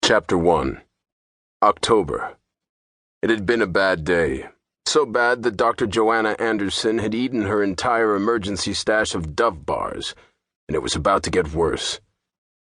Chapter 1. October. It had been a bad day. So bad that Dr. Johanna Anderson had eaten her entire emergency stash of Dove bars, and it was about to get worse.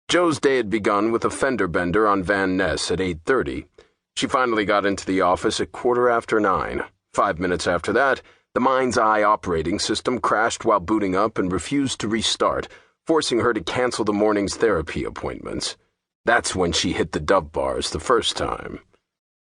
Joe's day had begun with a fender bender on Van Ness at 8:30. She finally got into the office at 9:15. 5 minutes after that, the Mind's Eye operating system crashed while booting up and refused to restart, forcing her to cancel the morning's therapy appointments. That's when she hit the Dove bars the first time.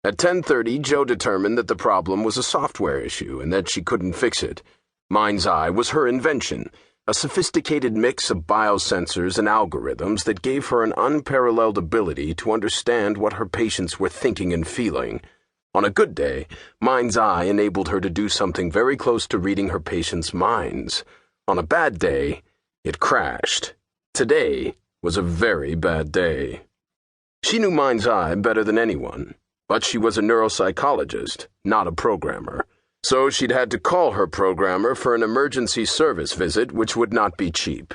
At 10:30, Joe determined that the problem was a software issue and that she couldn't fix it. Mind's Eye was her invention, a sophisticated mix of biosensors and algorithms that gave her an unparalleled ability to understand what her patients were thinking and feeling. On a good day, Mind's Eye enabled her to do something very close to reading her patients' minds. On a bad day, it crashed. Today was a very bad day. She knew Mind's Eye better than anyone, but she was a neuropsychologist, not a programmer. So she'd had to call her programmer for an emergency service visit, which would not be cheap.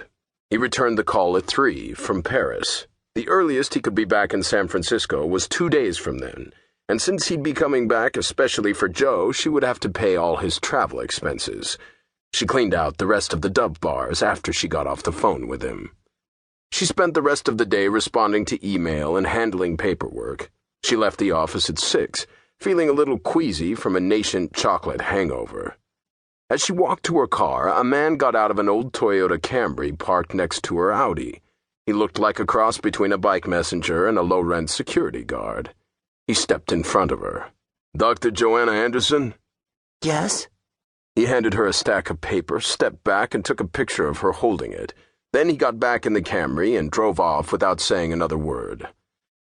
He returned the call at 3 from Paris. The earliest he could be back in San Francisco was 2 days from then, and since he'd be coming back especially for Joe, she would have to pay all his travel expenses. She cleaned out the rest of the Dove bars after she got off the phone with him. She spent the rest of the day responding to email and handling paperwork. She left the office at 6, feeling a little queasy from a nascent chocolate hangover. As she walked to her car, a man got out of an old Toyota Camry parked next to her Audi. He looked like a cross between a bike messenger and a low-rent security guard. He stepped in front of her. "Dr. Johanna Anderson?" "Yes?" He handed her a stack of paper, stepped back, and took a picture of her holding it. Then he got back in the Camry and drove off without saying another word.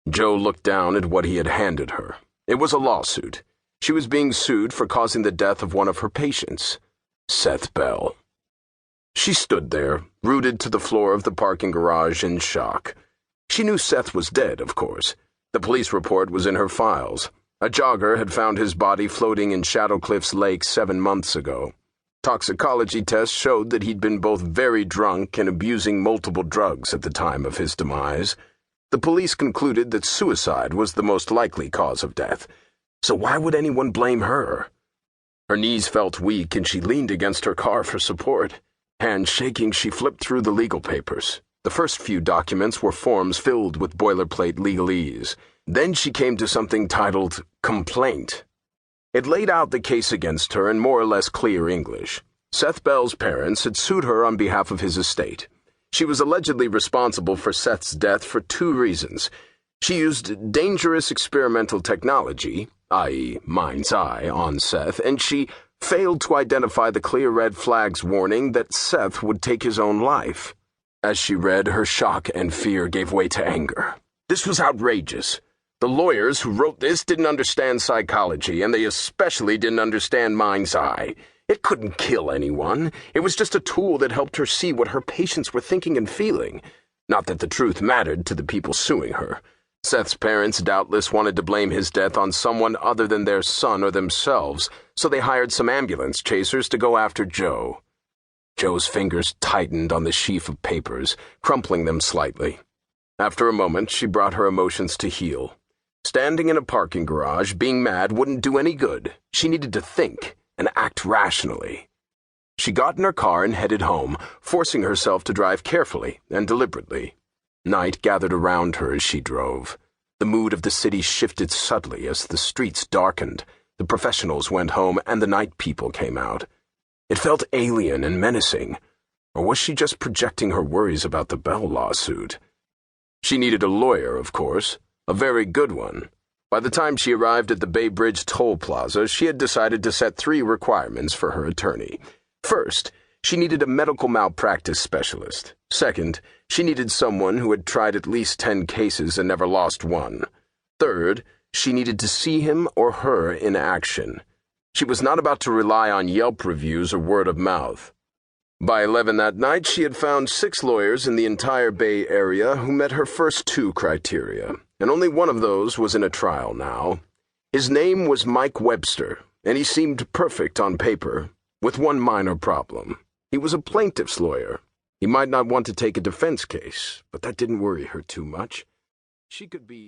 Joe looked down at what he had handed her. It was a lawsuit. She was being sued for causing the death of one of her patients, Seth Bell. She stood there, rooted to the floor of the parking garage in shock. She knew Seth was dead, of course. The police report was in her files. A jogger had found his body floating in Shadow Cliffs Lake 7 months ago. Toxicology tests showed that he'd been both very drunk and abusing multiple drugs at the time of his demise. The police concluded that suicide was the most likely cause of death. So why would anyone blame her? Her knees felt weak and she leaned against her car for support. Hands shaking, she flipped through the legal papers. The first few documents were forms filled with boilerplate legalese. Then she came to something titled Complaint. It laid out the case against her in more or less clear English. Seth Bell's parents had sued her on behalf of his estate. She was allegedly responsible for Seth's death for 2 reasons. She used dangerous experimental technology, i.e. Mind's Eye, on Seth, and she failed to identify the clear red flags warning that Seth would take his own life. As she read, her shock and fear gave way to anger. This was outrageous. The lawyers who wrote this didn't understand psychology, and they especially didn't understand Mind's Eye. It couldn't kill anyone. It was just a tool that helped her see what her patients were thinking and feeling. Not that the truth mattered to the people suing her. Seth's parents doubtless wanted to blame his death on someone other than their son or themselves, so they hired some ambulance chasers to go after Joe. Joe's fingers tightened on the sheaf of papers, crumpling them slightly. After a moment, she brought her emotions to heel. Standing in a parking garage, being mad wouldn't do any good. She needed to think and act rationally. She got in her car and headed home, forcing herself to drive carefully and deliberately. Night gathered around her as she drove. The mood of the city shifted subtly as the streets darkened, the professionals went home, and the night people came out. It felt alien and menacing. Or was she just projecting her worries about the Bell lawsuit? She needed a lawyer, of course. A very good one. By the time she arrived at the Bay Bridge toll plaza, she had decided to set 3 requirements for her attorney. First, she needed a medical malpractice specialist. Second, she needed someone who had tried at least 10 cases and never lost one. Third, she needed to see him or her in action. She was not about to rely on Yelp reviews or word of mouth. By 11 that night, she had found 6 lawyers in the entire Bay Area who met her first 2 criteria, and only one of those was in a trial now. His name was Mike Webster, and he seemed perfect on paper, with one minor problem. He was a plaintiff's lawyer. He might not want to take a defense case, but that didn't worry her too much. She could be